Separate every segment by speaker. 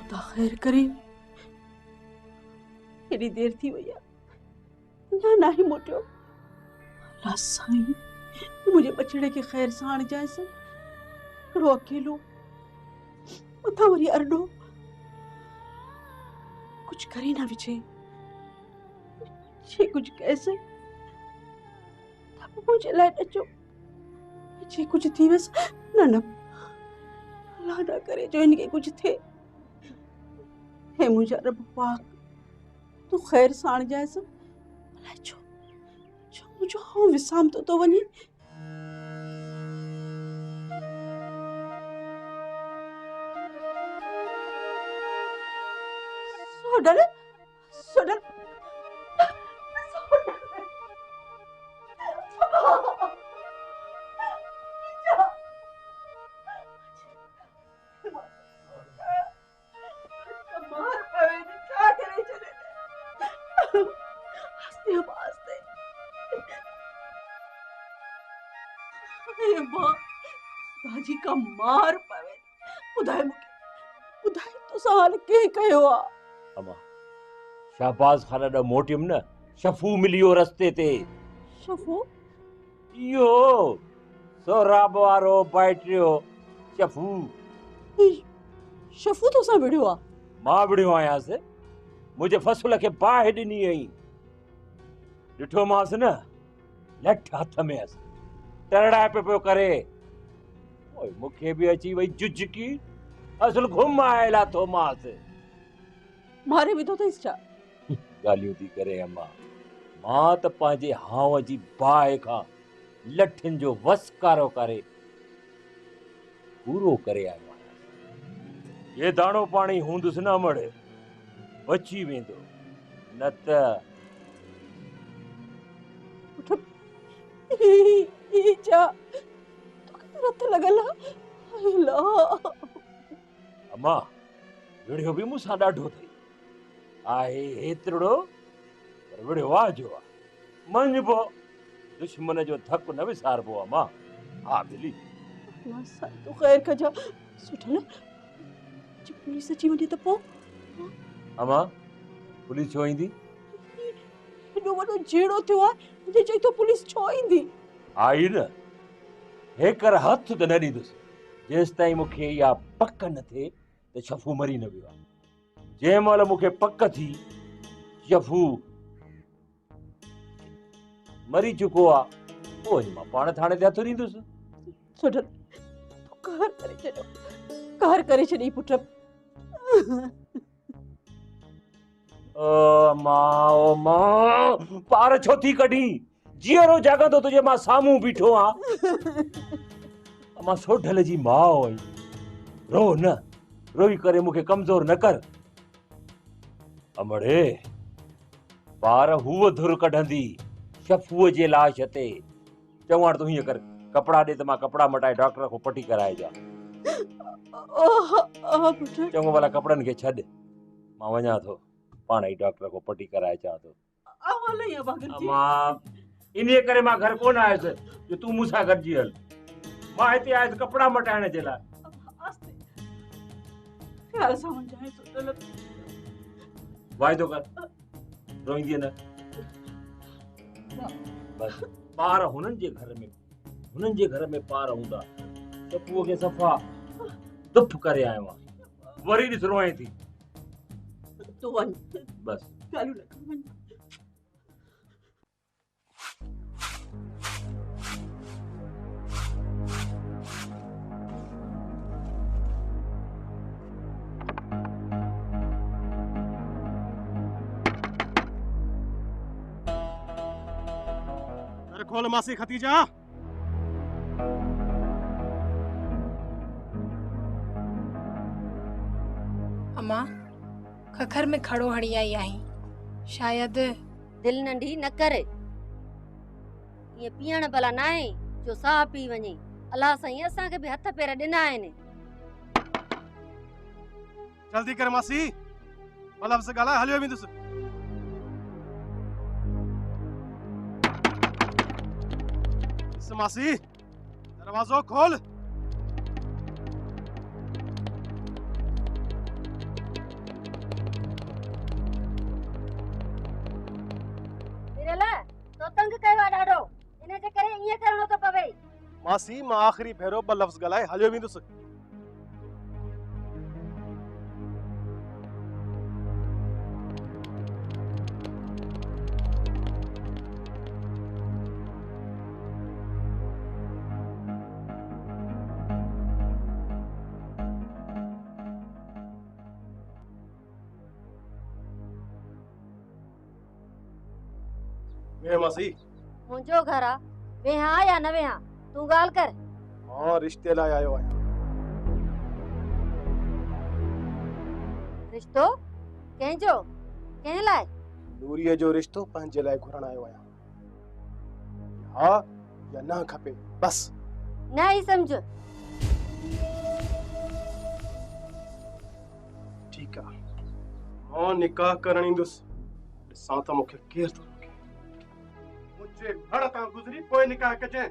Speaker 1: खुदा खैर करे। एडी देर थी वई ना ना ही मोटियो। अल्लाह साईं मुझे बछड़े के खैर साण जाए से कड़ो अकेलो मथा वरी अरडो कुछ करे ना विचे जे कुछ कैसे तब मुझे लाए डचो जे कुछ थी बस ना ना अल्लाह ना करे जो इनके कुछ थे। हे मुझे रब पाक तू खैर साण जाए से अल्लाह जो मुझे हाँ विसाम तो वनी। सोडल सोडल बाजी का मार पवे बुधाए मुके बुधाए तो साल के कयो आ।
Speaker 2: अमा शाहबाज खाना दा मोटियम न शफू मिलियो रस्ते ते।
Speaker 1: शफू
Speaker 2: यो सोराब वारो बैठियो शफू।
Speaker 1: शफू तो सा विड़ियो आ।
Speaker 2: मां विड़ियो आया से मुझे फसुल के बाहि ॾिनी आई ॾिठो मांस न लठ हथ में अस टरड़ाए पियो करे। ओए मुखे भी अची वई जुजकी असल घुम आयला तो मांस
Speaker 1: मारे भी तो छा
Speaker 2: गालियों थी करे। अम्मा मां त पंहिंजे हाव जी बाहि खां लठिन जो वसकारो करे पूरो करे आयो आहियां। ये दाणो पाणी हूंदुसि न मड़े बची वेंदो न त
Speaker 1: चा तो किथे रत लगल अल्लाह।
Speaker 2: अम्मा विड़ियो भी मूंसां ॾाढो थई आहे हेतिरो पर विड़ियो वाजो आहे मञबो दुश्मन जो धक न विसारबो। अम्मा हा मिली
Speaker 1: अल्लाह सा तो खैर कजा सुठल जी पुलिस अची वञे त पोइ।
Speaker 2: अम्मा पुलिस छो ईंदी?
Speaker 1: एॾो वॾो जेड़ो थियो आहे जे चई तो पुलिस छो ईंदी?
Speaker 2: आई न हेकर हथ त न ॾींदुसि जेसि ताईं मूंखे इहा पक न थिए त शफू मरी न वियो आहे। जंहिं महिल मूंखे पक थी शफू मरी चुको आहे पोइ मां पाण थाणे ते हथ ॾींदुसि।
Speaker 1: सुठल कहर करे छॾी पुट।
Speaker 2: ओ मां पार छो थी कढी जीअरो जागंदो तुझे मां साम्हूं बीठो आहियां। मां सोढल जी माउ आई रो न रोई करे मूंखे कमज़ोर न कर। अमड़े पार हूअ धुर कढंदी शफूअ जे लाश ते चवण तूं हीअं कर कपड़ा ॾे त मां कपड़ा मटाए डॉक्टर को पटी कराए जा। चङो भला कपड़न खे छॾ मां वञा थो पाण ई डॉक्टर को पटी कराए अचां थो। मां इन्हीअ करे मां घर कोन आयुसि जो तूं मूंसां गॾिजी हल। मां हिते आयुसि कपड़ा मटाइण जे लाइ। वाइदो कर रोईंदी न बस। पार हुननि जे घर में पार हूंदा त पुओ खे सफ़ा दुफ करे आयो आहियां वरी ॾिस रोए थी।
Speaker 1: तूं वञ
Speaker 2: बस
Speaker 1: ॻाल्हियूं न कर वञ।
Speaker 3: खोल मासी खतीजा।
Speaker 4: अम्मा खखर में खड़ो हड़ी आई आई शायद
Speaker 5: दिल नंढी न करे ये पीअण भला ना आहे जो साह पी वञे। अल्लाह साईं असां के भी हथ पैर ॾिना आहिनि।
Speaker 3: जल्दी कर मासी मतलब से गाला हलियो वेंदुसि। मासी दरवाजो खोल। मासी मां आखिरी भेरो ब लफ़्ज़ ॻाल्हाए हलियो वेंदुसि। वे मासी
Speaker 5: मुंहिंजो घर आ, वेहा या न वेहा तूं ॻाल्हि कर।
Speaker 3: मां रिश्ते लाइ आयो आहियां।
Speaker 5: रिश्तो कंहिंजो, कंहिं लाइ?
Speaker 3: नूरीअ जो रिश्तो पंहिंजे लाइ घुरण आयो आहियां। हा या न खपे बस।
Speaker 5: न ई सम्झ।
Speaker 3: ठीकु आहे, मां निकाह करण ईंदुसि। ॾिसां त मूंखे केरु थो रोके। मुंहिंजे घर तां गुज़री पोइ निकाह कजांइ।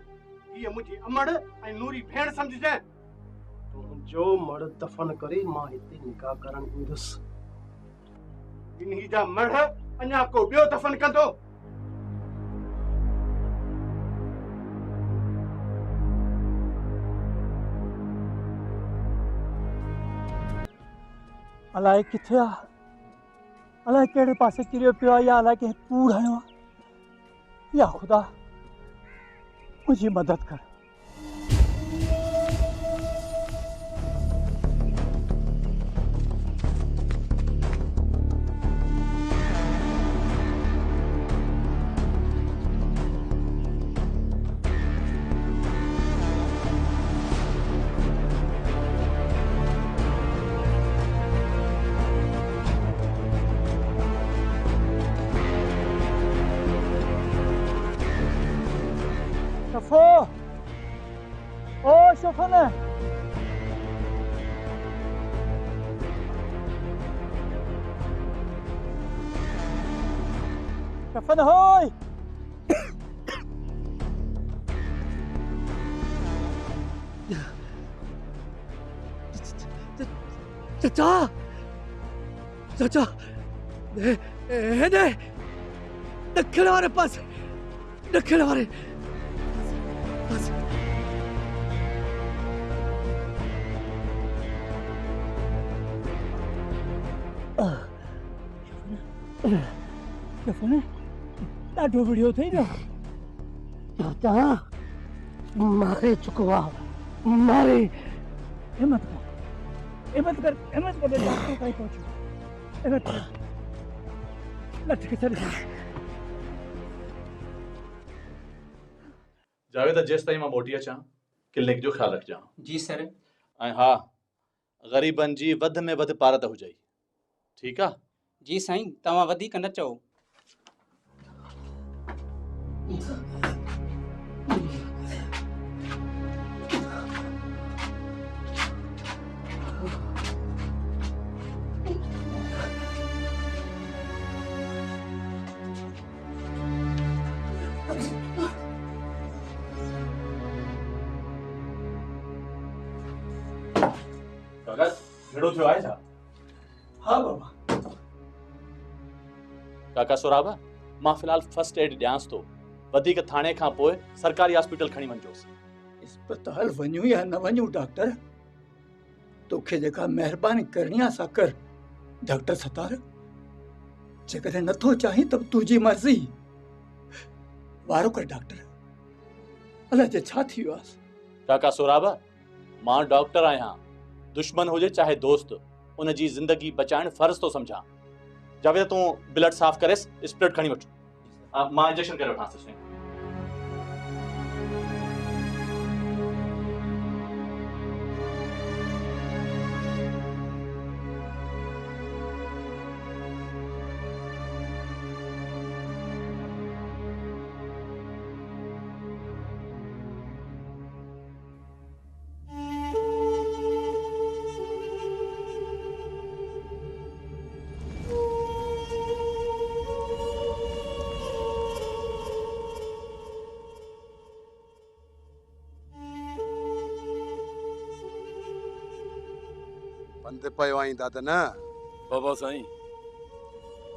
Speaker 3: हीअ मुंहिंजी अमड़ ऐं नूरी भेण सम्झजांइ। तुंहिंजो मड़ दफ़न करे मां हिते निकाह करण ईंदुसि। इन्ही जा मड़ अञा को ॿियो दफ़न कंदो।
Speaker 6: अलाए किथे आ, अलाए कहिड़े पासे किरियो पियो आहे, या अलाए कंहिं कूड़ हयो आहे। या खुदा मुंहिंजी मदद कर। शफो, ओ शफन, शफन होय। चाचा, चाचा, ने दक्षिण वाले पास, दक्षिण वाले पास। शफन ॾाढो विड़ियो अथई न। चाचा मारे चुको आहे, मारे। हिम्मत कर, हिम्मत कर, हिम्मत कर, डॉक्टर ताईं पहुचो। हिम्मत कर, लठ के चल।
Speaker 7: जावेद जेस ताईं मां मोटी अचां क्लिनिक जो ख्याल रखजां।
Speaker 8: जी सर।
Speaker 7: ऐं हा, ग़रीबनि जी वध में वध पारत हुजई। ठीकु आहे?
Speaker 8: जी साईं, तव्हां वधीक न चओ।
Speaker 7: भेड़ो थियो आहे छा?
Speaker 6: हाँ बाबा।
Speaker 7: काका सोराबा, मां फ़िलहाल फर्स्ट एड ॾियांसि थो। वधीक थाणे खां पोइ सरकारी हॉस्पिटल खणी वञिजोसि।
Speaker 6: अस्पताल वञूं या न वञूं डॉक्टर, तोखे जेका महिरबानी करणी आहे सा कर। डॉक्टर सतार, जेकॾहिं नथो चाहीं त तुंहिंजी मर्ज़ी। वारो कर डॉक्टर, अलाए जे छा थी वियो आहे।
Speaker 7: काका सोराबा, मां डॉक्टर आहियां। दुश्मन हुजे चाहे दोस्त, उन जी ज़िंदगी बचाइण फर्ज़ थो सम्झां। जावेद तूं ब्लड साफ़ करेसि, स्प्रिट खणी वठ। मां इंजेक्शन करे वठांसि।
Speaker 9: बंदि पियो आहीं दादा न?
Speaker 10: बाबा साईं,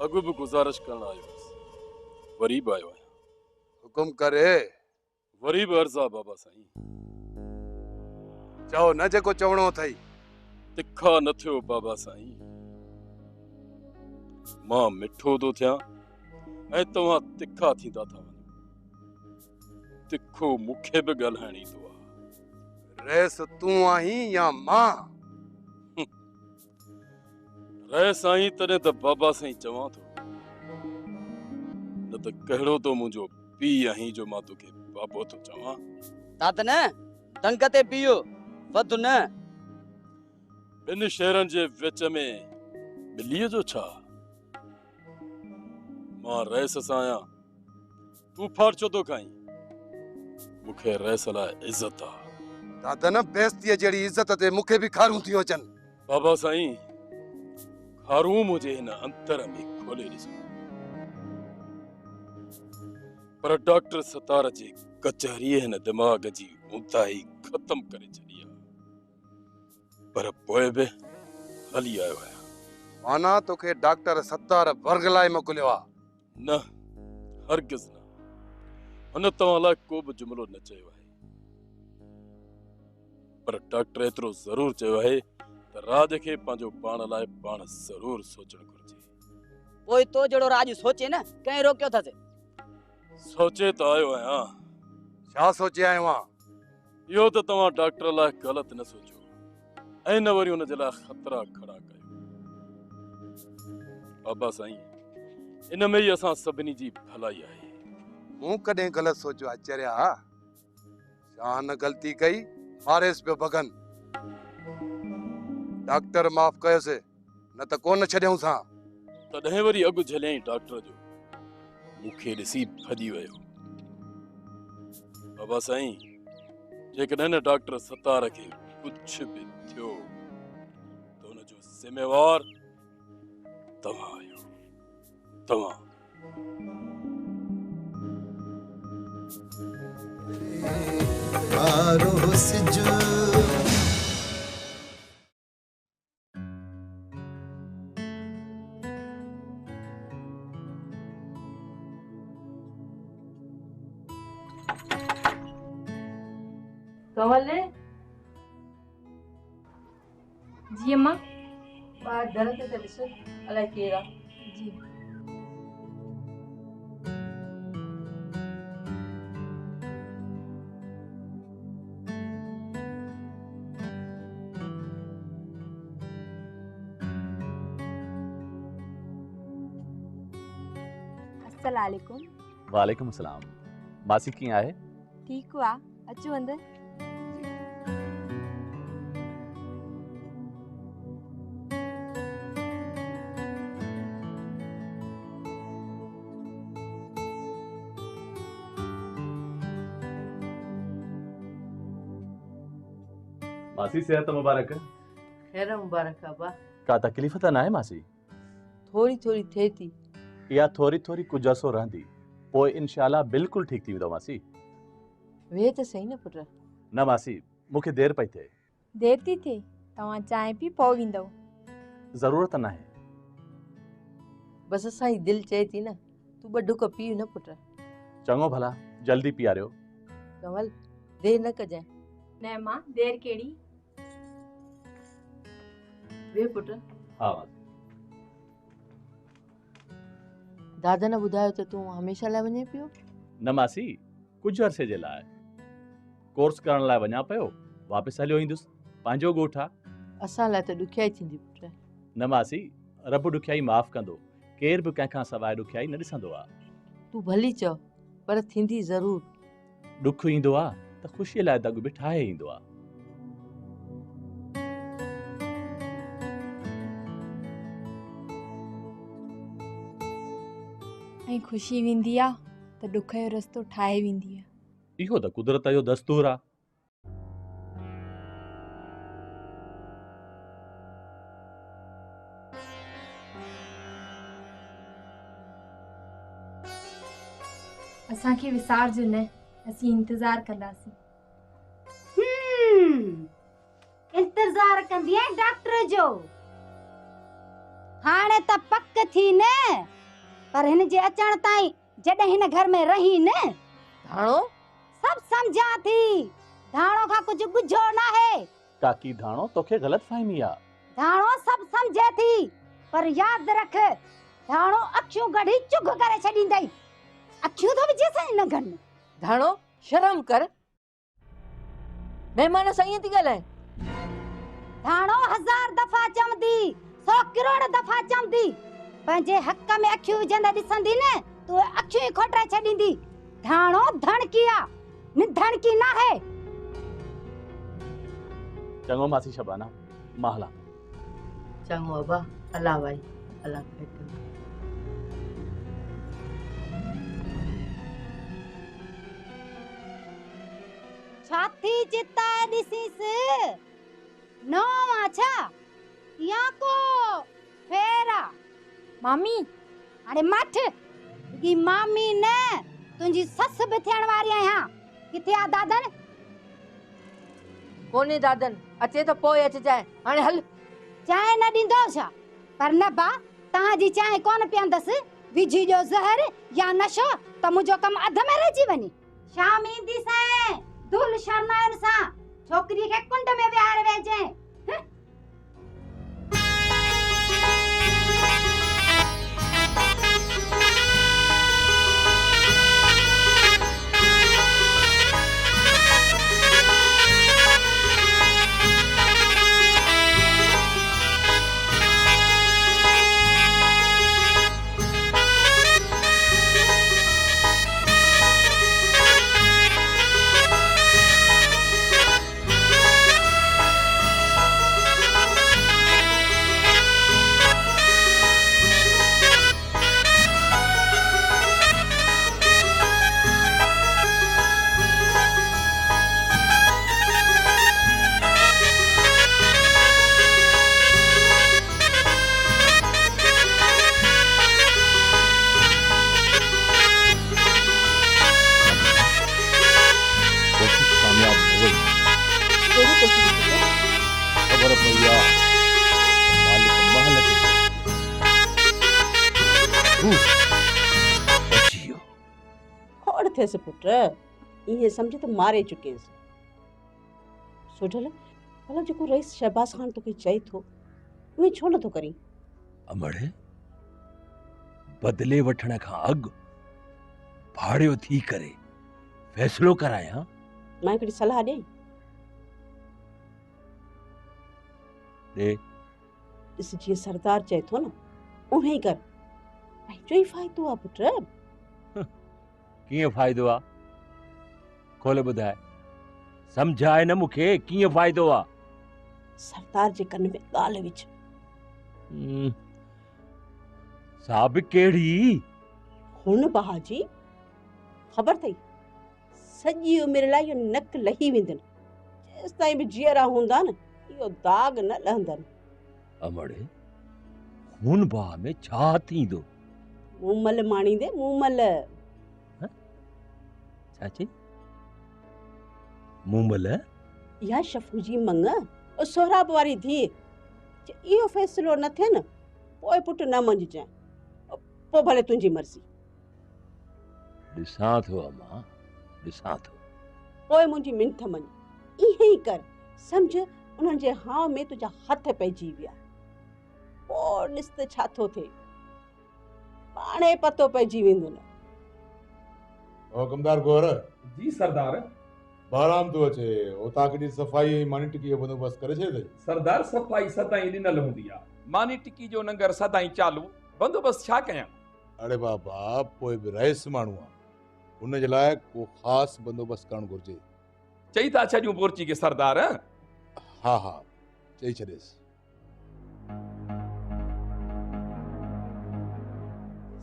Speaker 10: अॻु बि गुज़ारिश करण आयो हुअसि, वरी बि आयो आहियां।
Speaker 9: हुकुम करे।
Speaker 10: वरी बि अर्ज़ु आहे बाबा साईं।
Speaker 9: चओ न जेको चवणो अथई।
Speaker 10: तिखा न थियो बाबा साईं, मां मिठो थो थियां ऐं तव्हां तिखा थींदा था वञो। तिखो मूंखे बि ॻाल्हाइण ईंदो आहे।
Speaker 9: रेस तूं आहीं या मां?
Speaker 10: रहे साईं तॾहिं त बाबा साईं चवां थो, न त कहिड़ो तो मुंहिंजो पीउ आहीं जो मां तोखे बाबो थो चवां।
Speaker 11: दादन दंग ते पियो वध न।
Speaker 10: ॿिनि शहरनि जे विच में ॿिलीअ जो छा? मां रैस सां आहियां, तूं फार छो थो खाईं? मूंखे रैस लाइ इज़त आहे।
Speaker 9: दादा न बेइज्जतीअ जहिड़ी इज़त ते मूंखे बि खारूं थियूं अचनि।
Speaker 10: बाबा साईं, खारूं मुझे हिन अंतर में खोले ॾिसो। पर डॉक्टर सतार जे कचहरीअ हिन दिमाग़ जी ऊंदाही ख़त्म करे छॾी आहे। पर पोइ बि हली आयो आहियां।
Speaker 9: माना तोखे डॉक्टर सतार वर्गलाए मोकिलियो आहे?
Speaker 10: न, हरगिज़ न। हुन तव्हां लाइ को बि जुमिलो न चयो आहे। पर डॉक्टर एतिरो ज़रूर चयो आहे त राज खे पंहिंजो पाण लाइ पाण ज़रूर सोचणु घुरिजे।
Speaker 11: पोइ तो जहिड़ो राज सोचे न, कंहिं रोकियो अथसि?
Speaker 10: सोचे त आयो आहियां।
Speaker 9: छा सोचे आयो आहीं?
Speaker 10: इहो त तव्हां डॉक्टर लाइ ग़लति न सोचियो ऐं न वरी हुन जे लाइ ख़तरा खड़ा कयो। बाबा साईं, इन में ई असां सभिनी जी भलाई आहे।
Speaker 9: मूं कॾहिं ग़लति सोचियो आहे चरिया? छा न ग़लती कई मारेस पियो भगन। डॉक्टर माफ़ कयोसि, न त कोन छॾियऊं सां।
Speaker 10: तॾहिं वरी अॻु झलियईं डॉक्टर जो, मूंखे ॾिसी भॼी वियो। बाबा साईं, जेकॾहिं न डॉक्टर सतार खे कुझु बि थियो त हुनजो ज़िम्मेवार तव्हां आहियो। तव्हां।
Speaker 1: कमल ने
Speaker 4: जी अम्मा।
Speaker 1: ॿार दर ते त ॾिस अलाए केरु आहे।
Speaker 4: जी
Speaker 12: अस्सलामुअलैकुम।
Speaker 7: वालेकुम सलाम। मासी कीअं आहे?
Speaker 12: ठीक हुआ, अचो अंदर।
Speaker 7: मासी सेहत मुबारक।
Speaker 1: खैर मुबारक अब्बा।
Speaker 7: का तकलीफ़ त न आहे मासी?
Speaker 1: थोड़ी थोड़ी थिए थी।
Speaker 7: या थोड़ी थोड़ी कुछ अर्सो रहंदी, पोइ इंशाल्लाह बिल्कुल ठीक थी वेंदो मासी।
Speaker 1: वे त सही न पुट।
Speaker 7: न मासी, मूंखे देर पई थिए।
Speaker 12: देर थी थिए, तव्हां चांहि पी पोइ वेंदव।
Speaker 7: ज़रूरत न आहे।
Speaker 1: बस असांजी दिलि चए थी न, तूं ॿ ढुक पी न पुट।
Speaker 7: चङो भला, जल्दी पीआरियो।
Speaker 1: कमल, देर न कजांइ।
Speaker 12: न मां, देर केड़ी?
Speaker 1: वे पुट।
Speaker 7: हाँ मासी।
Speaker 1: दादा न ॿुधायो त तूं हमेशह लाइ वञे पियो?
Speaker 7: न मासी, कुछ अरसे जे लाइ कोर्स करण लाइ वञा पियो, वापसि हलियो ईंदुसि। पंहिंजो ॻोठु आहे।
Speaker 1: असां लाइ त ॾुखियाई थींदी पुट।
Speaker 7: न मासी, रब ॾुखियाई माफ़ कंदो। केर बि कंहिंखां सवाइ ॾुखियाई न ॾिसंदो आहे।
Speaker 1: तूं भली चओ, पर थींदी ज़रूर।
Speaker 7: ॾुख ईंदो आहे त ख़ुशीअ लाइ दॻ बि ठाहे ईंदो आहे।
Speaker 12: ऐं ख़ुशी वेंदी आहे त ॾुख जो रस्तो ठाहे वेंदी आहे।
Speaker 7: इहो त कुदरत जो दस्तूर आहे।
Speaker 12: असांखे विसारजो न, असीं इंतज़ार कंदासीं।
Speaker 5: इंतज़ार कंदी आहे डॉक्टर जो। हाणे त पक थी न, पर हिन जे अचण ताईं जॾहिं हिन घर में रही न,
Speaker 1: धाणो
Speaker 5: सब समझा थी। धाणो खां कुछ बुझो न है,
Speaker 7: काकी धाणो तोखे गलत फहमी आ।
Speaker 13: धाणो सब समझे थी, पर याद रख धाणो अखियूं गढ़ी चुग करे छॾींदई। अखियूं तो विझे सां न गन।
Speaker 14: धाणो शर्म कर, महिमान सां ईअं थी ॻाल्हाए।
Speaker 13: धाणो 1000 दफ़ा चवंदी, 100 करोड़ दफ़ा चवंदी, पंहिंजे हक़ में अखियूं विझंदे ॾिसंदी न तूं अखियूं ई खोटाए छॾींदी। धाणो धणकी आ, निधणकी न है।
Speaker 7: चङो मासी शबाना, मां हलां।
Speaker 14: चङो अबा, अला भाई अला भेट।
Speaker 13: छाती चिता ॾिसीस नो आछा या को फेरा
Speaker 12: मामी
Speaker 13: अरे मठ की मामी न तुंहिंजी सस बि थियण वारी आहियां। किथे आ दादन?
Speaker 14: कोने दादन, अचे तो पोइ अचिजांइ। हाणे हल।
Speaker 13: चांहि न ॾींदो छा? पर न बा तव्हांजी चांहि कोन पीअंदसि। विझी ॾियो ज़हर या नशो त मुंहिंजो कमु अध में रहिजी वञे। शाम ईंदी सैं दुल शर्माइण सां छोकिरी खे कुंड में विहारे वेझे।
Speaker 2: खबर भैया मालिक महल
Speaker 1: बचियो खोड़ थियसि पुट, इहे समझ त मारे चुकेसि। सोढल भला जेको रईस शहबाज खान तोखे चए थो उहे छो नथो करी?
Speaker 2: अमड़े बदले वठण खां अॻु भाड़ियो थी करे फ़ैसिलो करायां।
Speaker 1: मां हिकिड़ी सलाह ॾेई ॾिस, जीअं सरदार चए थो न उहे ई कर। पंहिंजो ई फ़ाइदो आहे पुट।
Speaker 2: कीअं फ़ाइदो आहे? खोले ॿुधाए, सम्झाए न मूंखे कीअं फ़ाइदो आहे।
Speaker 1: सरदार जे कन में ॻाल्हि विझ।
Speaker 2: साब कहिड़ी?
Speaker 1: हुन बहाजी ख़बर अथई सॼी उमिरि लाइ इहो नक लही वेंदनि। जेसि ताईं बि जीअरा हूंदा न इहो दाग न लहंदनि।
Speaker 2: अमड़े खून बाह में छा थींदो?
Speaker 1: मूमल माणींदे मूमल।
Speaker 2: छा चई? मूमल?
Speaker 1: इहा शफ़ू जी मंग और सोहराब वारी धीउ। इहो फ़ैसिलो न थिए न पोइ पुट न मंझजांइ, पोइ भले तुंहिंजी मर्ज़ी।
Speaker 2: ॾिसां थो अम्मा, ॾिसां थो।
Speaker 1: पोइ मुंहिंजी मिंथ मञ, इहे ई कर। सम्झ उन्हनि जे हाव में तुंहिंजा हथ पइजी विया। पोइ ॾिस त छा थो थिए, पाणे पतो पइजी वेंदो न।
Speaker 15: हुकुमदार गौर।
Speaker 16: जी सरदार।
Speaker 15: बाराम तो अचे, उता की सफ़ाई मानी टिकी जो बंदोबस्त करे छे।
Speaker 16: सरदार सफ़ाई सदाई ॾिनल हूंदी आहे, मानी टिकी जो लंगर सदाई चालू। बंदोबस्त छा कयां?
Speaker 15: अरे बाबा पोइ बि रईस माण्हू आहे, उन जे लाइ को ख़ासि बंदोबस्त करणु घुरिजे।
Speaker 16: चई था छॾियूं बोरची के सरदार?
Speaker 15: हा हा चई छॾेसि।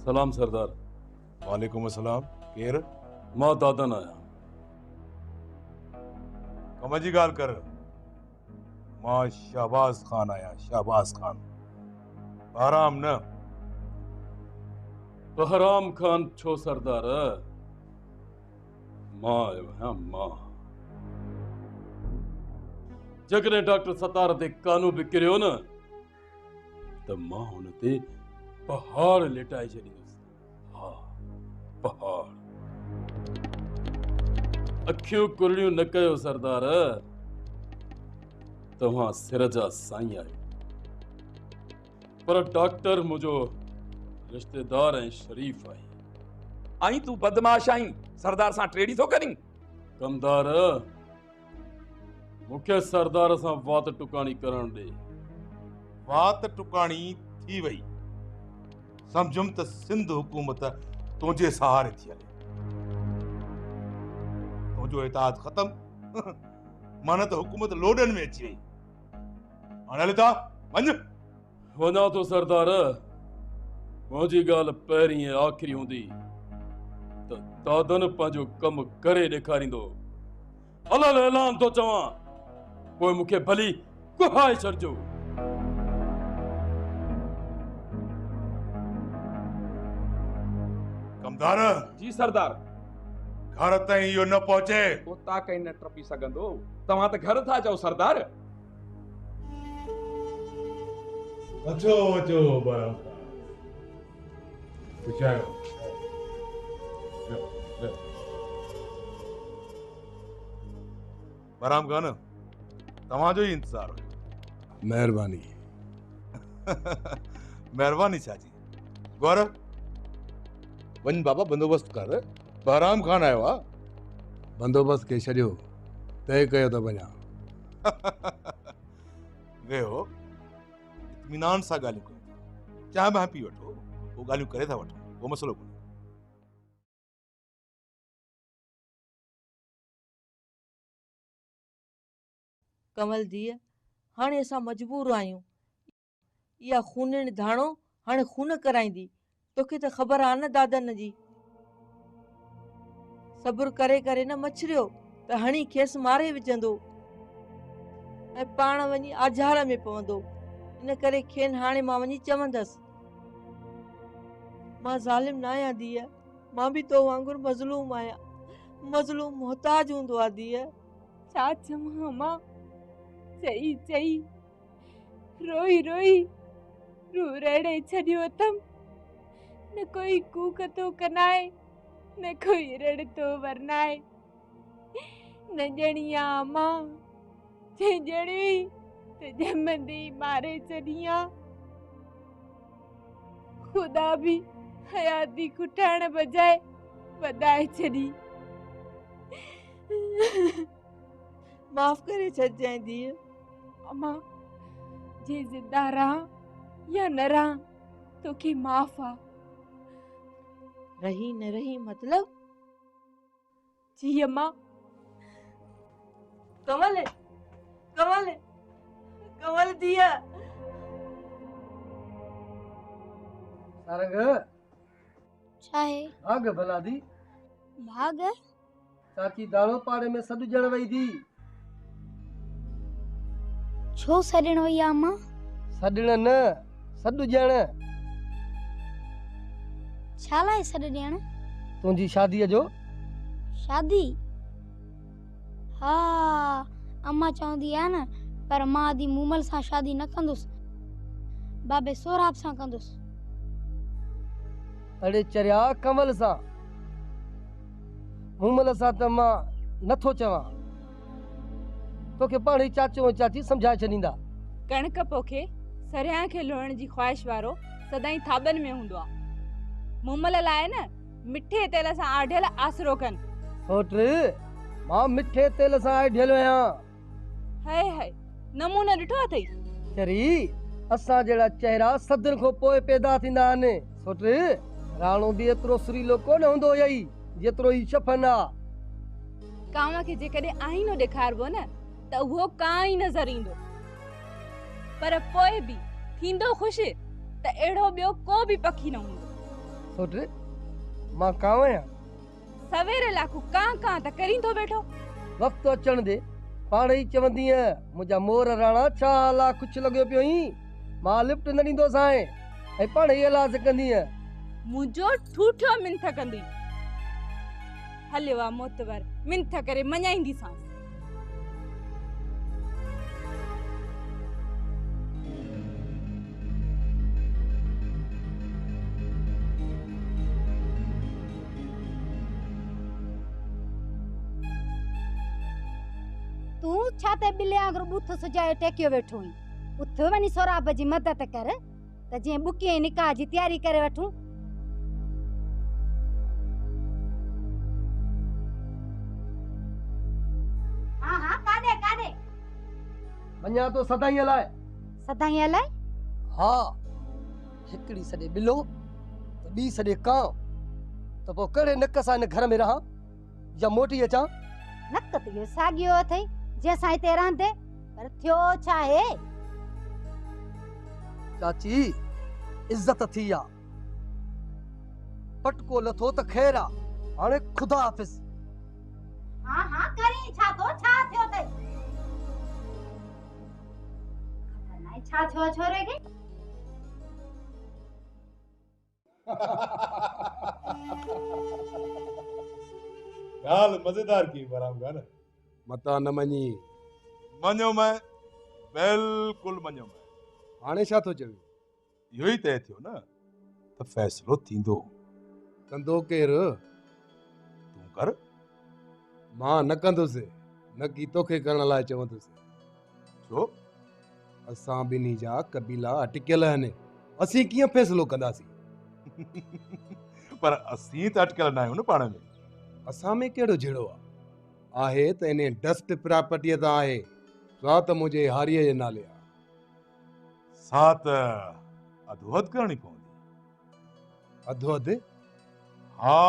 Speaker 10: सलाम सरदार।
Speaker 15: वालेकुम अस्सलाम। केर?
Speaker 10: मां दादन आहियां।
Speaker 15: कम जी ॻाल्हि कर। मां शहबाज खान आहियां, शहबाज खान। आराम न?
Speaker 10: बहराम खान छो सरदार? मां आयो आहियां मां। जकॾहिं डॉक्टर सतार ते कानू बि किरियो न त मां हुन ते पहाड़ लेटाए छॾींदुसि। हा पहाड़। अखियूं कुरड़ियूं न कयो सरदार। तव्हां सिर जा साईं आहियो, पर डॉक्टर मुंहिंजो रिश्तेदार ऐं शरीफ़ आहे।
Speaker 16: आई तू बदमाश आई, सरदार सां टेड़ी थो करीं?
Speaker 10: कमदार, मूंखे सरदार सां वात टुकाणी करण ॾे।
Speaker 15: वात टुकाणी थी वई। समझुम त सिंध हुकूमत तुंहिंजे सहारे थी हले। तुंहिंजो इताद ख़त्म, माना त हुकूमत लोडन में अची वई। हाणे हले था वञ।
Speaker 10: वञा थो सरदार। मुंहिंजी ॻाल्हि पहिरीं ऐं आख़िरी हूंदी त दादन पंहिंजो कमु करे ॾेखारींदो। हलल ऐलान थो चवां, पोइ मूंखे भली कुहाए छॾिजो।
Speaker 15: कमदार
Speaker 16: जी सरदार।
Speaker 15: घर ताईं इहो न पहुचे।
Speaker 16: उतां कहीं न टपी सघंदो। तव्हां त घर था चओ सरदार।
Speaker 15: अचो अचो बराम पुछायो। बराम खान, तव्हांजो ई इंतज़ार हुयो।
Speaker 9: महिरबानी।
Speaker 15: महिरबानी छाजी। गौरव वञ बाबा, बंदोबस्त कर। बहराम खान आयो आहे।
Speaker 9: बंदोबस्त के छॾियो, तय कयो त वञा।
Speaker 15: वेहो, इत्मीनान सां ॻाल्हियूं कयो। चांहि बांहि पी वठो, पोइ ॻाल्हियूं करे था वठो, को मसइलो कोन्हे।
Speaker 17: कमल धीअ, हाणे असां मजबूर आहियूं। इहा खूनण धाणो हाणे खून कराईंदी। तोखे त ख़बर आहे न दादन जी। सब्र करे करे न मछरियो त हणी खेसि मारे विझंदो ऐं पाण वञी आझार में पवंदो। इन करे खेनि हाणे मां वञी चवंदसि। मां ज़ालिम न आहियां धीअ, मां बि तो वांगुरु मज़लूम आहियां। मज़लूम मोहताज हूंदो आहे धीअ।
Speaker 12: छा चवां मां? चई चई रोई रोई रू रेड़े छॾियो अथमि। न कोई कूक तो कनाए, न कोई रड़ तो वरनाए। न ॼणिया मां ॼणी त ॼमंदी मारे छॾियां। ख़ुदा बि हयाती खुटाइण बजाए वधाए छॾी।
Speaker 17: माफ़ करे छॾजांइ धीअ।
Speaker 12: अम्मा, जे ज़िंदा रहां या न रहां, तोखे माफ़ आ।
Speaker 17: रही न रही मतलब?
Speaker 12: जी अम्मा।
Speaker 17: कमल कमल कमल धीअ।
Speaker 18: सारंग
Speaker 19: छा है?
Speaker 18: भाग भला दी।
Speaker 19: भाग?
Speaker 18: चाची दाणो पाड़े में सॾु ॼण वई थी।
Speaker 19: छो सॾण वई आ अम्मा?
Speaker 18: सॾण न, सॾु ॼण।
Speaker 19: छा लाइ सॾु ॾियण?
Speaker 18: तुंहिंजी शादीअ जो।
Speaker 19: शादी? हा, अम्मा चवंदी आहे न, पर मां आदि मूमल सां शादी न कंदुसि, बाबे सोराब सां कंदुसि।
Speaker 18: अड़े चरिया कमल सां। मूमल सां त मां नथो चवां। तोखे पाण ई चाचो ऐं चाची सम्झाए छॾींदा।
Speaker 12: कणक पोखे सरियां खे लोहण जी ख़्वाहिश वारो सदाईं थाॿनि में हूंदो आहे। मूमल लाइ न मिठे तेल सां आढियल आसरो कनि।
Speaker 18: सोट, मां मिठे तेल सां आढियल आहियां।
Speaker 12: हाय हाय, नमूनो ॾिठो अथई?
Speaker 18: चरी, असां जहिड़ा चेहरा सदन खां पोइ पैदा थींदा आहिनि। सोट, राणो बि एतिरो सुरीलो कोन हूंदो हुयई जेतिरो ई शफन आहे।
Speaker 12: कांव खे जेकॾहिं आईनो ॾेखारिबो न त उहो कां ई नज़र ईंदो, पर पोइ बि थींदो ख़ुशि त अहिड़ो ॿियो को बि पखी न हूंदो।
Speaker 18: सोट, मां कांव आहियां।
Speaker 12: सवेरे लाखू कां कां त करींदो वेठो।
Speaker 18: वक़्तु अचण दे, पाण ई चवंदीअ मुंहिंजा मोर राणा छा हाल आहे, कुझु लॻियो पियो ई। मां लिफ्ट न ॾींदोसांइ ऐं पाण ई इलाज कंदीअ।
Speaker 12: मुंहिंजो ठूठो मिंथ कंदी। हलियो आहे मोतवर, मिंथ करे मञाईंदीसां।
Speaker 19: तू
Speaker 13: तूं छा ते बिले वांगुरु बूथ सुजाए टेकियो वेठो हुई। उथ वञी सोराब जी मदद कर त जीअं बुकीअ जी निकाह जी तयारी करे वठूं। हाँ हाँ काॾे काॾे
Speaker 18: वञा तो सदाईं लाइ।
Speaker 13: सदाईं लाइ?
Speaker 18: हा, हिकिड़ी सॾे बिलो त ॿी सॾे कां, त पोइ कहिड़े नक सां हिन घर में रहां या मोटी अचां?
Speaker 13: नक त इहो साॻियो अथई जंहिंसां हिते रहंदे, पर थियो छा आहे?
Speaker 18: चाची इज्जत थी आ, पटको लथो त ख़ैर आ, हाणे खुदा हाफ़िज़।
Speaker 13: हाँ हाँ करी छा तो छा थियो अथई? खबर नाहे छा थियो छोरे खे?
Speaker 15: गाल मजेदार की बराम गाल
Speaker 9: मता न मञी।
Speaker 15: मञो मैं बिल्कुल मञो मैं।
Speaker 9: हाणे छा थो चवे?
Speaker 15: इहो ई तय थियो न त फ़ैसिलो थींदो।
Speaker 9: कंदो केरु?
Speaker 15: तूं कर।
Speaker 9: मां न कंदुसि, न की तोखे करण लाइ चवंदुसि।
Speaker 15: छो?
Speaker 9: असां ॿिन्ही जा कबीला अटकियल आहिनि, असीं कीअं फ़ैसिलो कंदासीं?
Speaker 15: पर असीं त अटकियल न आहियूं न पाण में।
Speaker 9: असां में कहिड़ो जहिड़ो आहे त इन डस्ट प्रॉपर्टीअ तां आहे, सा त मुंहिंजे हारीअ जे नाले आहे।
Speaker 15: सा त अधोहद करणी पवंदी।
Speaker 9: अधोहद?
Speaker 15: हा,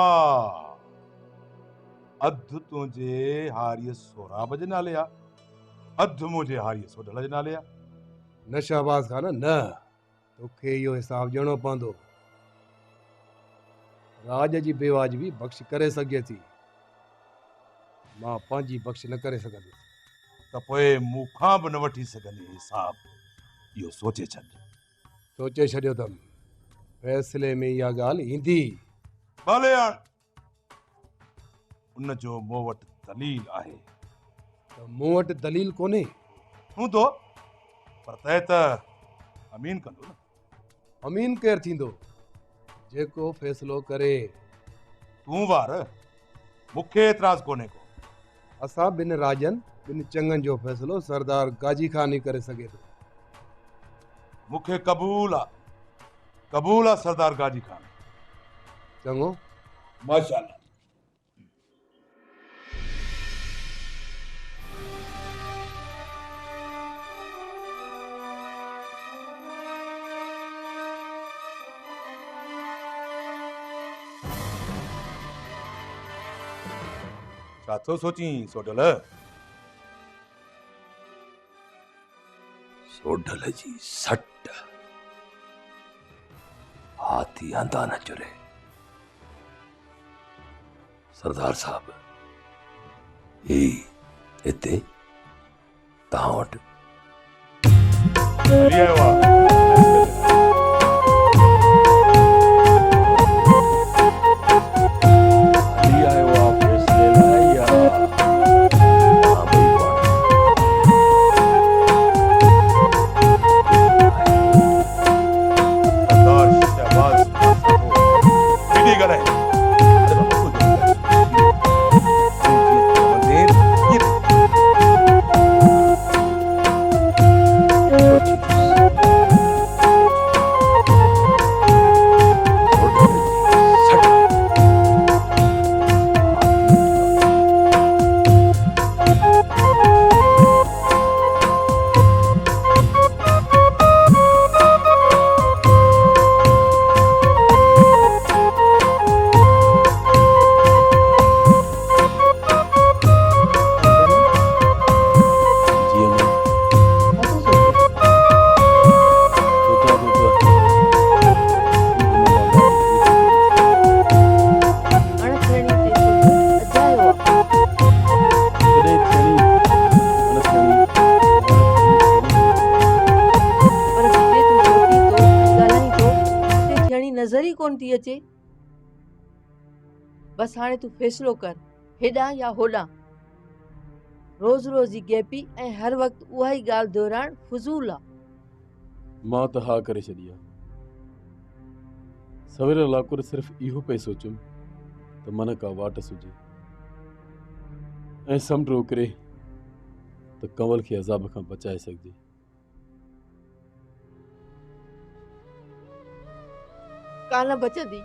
Speaker 15: अधु तुंहिंजे हारीअ सोराब जे नाले आहे, अधु मुंहिंजे हारीअ सोडल जे नाले आहे।
Speaker 9: न शहबाज़ खान न, तोखे इहो हिसाब ॾियणो पवंदो। राज जी बेवाजिबी बख़्श करे सघे थी, मां पंहिंजी बख़्श न करे सघंदुसि।
Speaker 15: त पोइ मूंखां बि न वठी सघंदी हिसाब, इहो सोचे छॾ।
Speaker 9: सोचे छॾियो अथमि, फ़ैसिले में इहा ॻाल्हि ईंदी।
Speaker 15: भले हाण उन जो मूं वटि दलील आहे।
Speaker 9: त मूं वटि दलील कोन्हे।
Speaker 15: हूंदो, पर तंहिं त अमीन कंदो न।
Speaker 9: अमीन केरु थींदो? जेको फ़ैसिलो करे।
Speaker 15: तूं वार, मूंखे एतिराज़ कोन्हे को।
Speaker 9: असां ॿिनि राजनि ॿिनि चङनि जो फ़ैसिलो सरदार गाजी खान ई करे सघे थो।
Speaker 15: मूंखे क़बूल आहे सरदार गाजी खान।
Speaker 9: चङो,
Speaker 15: माशाअल्लाह। छा थो सोचीं सोडल?
Speaker 2: सोडल जी सट हाथी अंधा न चुरे। सरदार साहब ही हिते तव्हां वटि
Speaker 15: हली आयो आहे।
Speaker 17: नजर ही कोन थी अचे। बस हाणे तू फैसलो कर, हेॾां या होॾां। रोज़ रोज़ जी गैपी ऐं हर वक्त उहा ई ॻाल्हि दोहराइण फुज़ूल आहे।
Speaker 10: मां त हा करे छॾी आहे। सवेर लाकुर सिर्फ़ इहो पिए सोचुमि त मन का वाट सुझे ऐं समुंड उकिरे त कंवल खे अज़ाब खां बचाए सघिजे।
Speaker 17: कान बचंदी,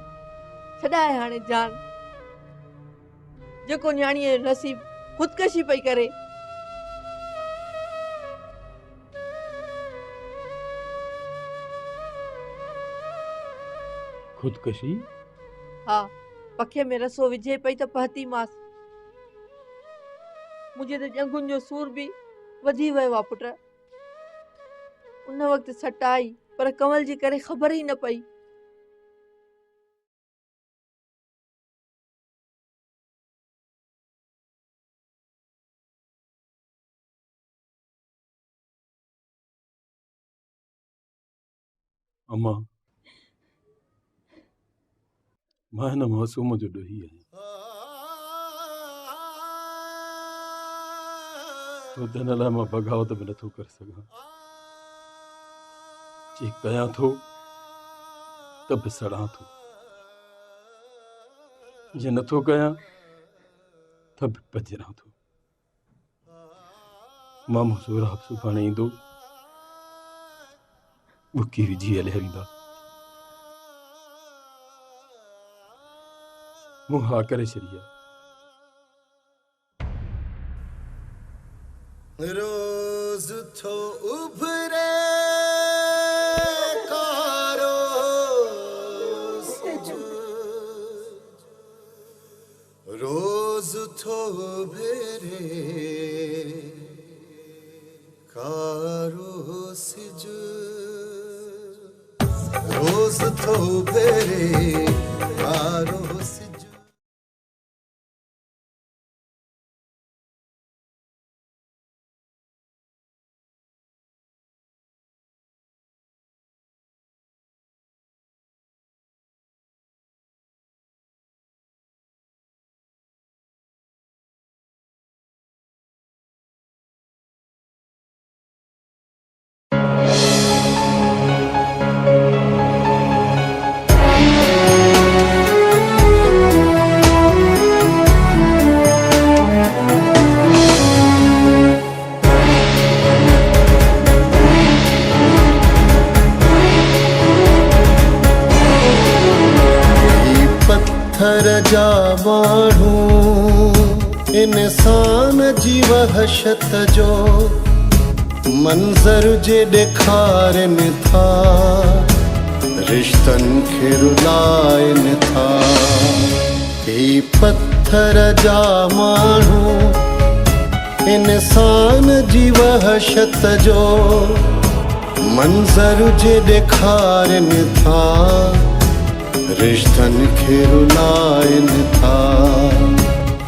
Speaker 17: छॾाए हाणे जान। जेको न्याणीअ जो नसीब ख़ुदकशी पई करे।
Speaker 10: खुदकशी?
Speaker 17: हा, पखे में रसो विझे पई त पहती मांस। मुंहिंजे त ॼंगुनि जो सूर बि वधी वियो आहे पुट। उन वक़्तु सट आई पर कंवल जी करे ख़बर ई न पई।
Speaker 10: अम्मा, मां हिन मासूम जो ॾोही आहियां। तो हिन लाइ मां बग़ावत बि नथो करे सघां। जे कयां थो त बि सड़ां थो, जे नथो कयां त बि पजरां थो। मामो सोराब सुभाणे ईंदो, बुकी विझी हलिया वेंदा। मूं हा करे छॾी आहे।
Speaker 20: रोज थो उभरे कारो सिजु, रोज थो उभरे कारो सिजु, रोज थो उभरे कारो सिजु। पत्थर जा माण्हू इंसान जी वहशत जो मंज़र जे ॾेखारनि था, रिश्तनि खे रुलाइनि था। ही पत्थर जा माण्हू इंसान जी वहशत जो मंज़र जे ॾेखारनि था, रिश्तनि खे रुलाइनि था।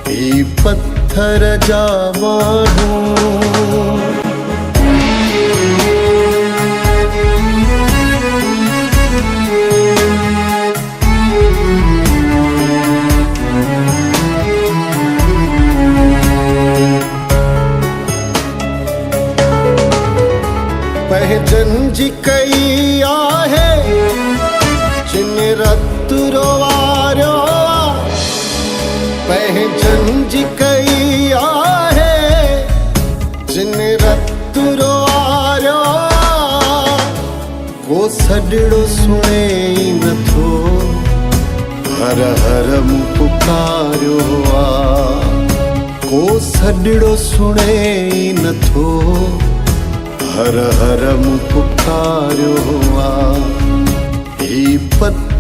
Speaker 20: ही पत्थर जा माण्हू पहजन जी कई आहे जिन रत रोवारियो, पहजन जी कई आहे जिन रत रोवारियो। को सॾड़ो सुणे ई नथो, हर हर मूं पुकारियो आहे। को सॾड़ो सुणे ई नथो, हर हर मूं पुकारियो आहे। ही पत्थर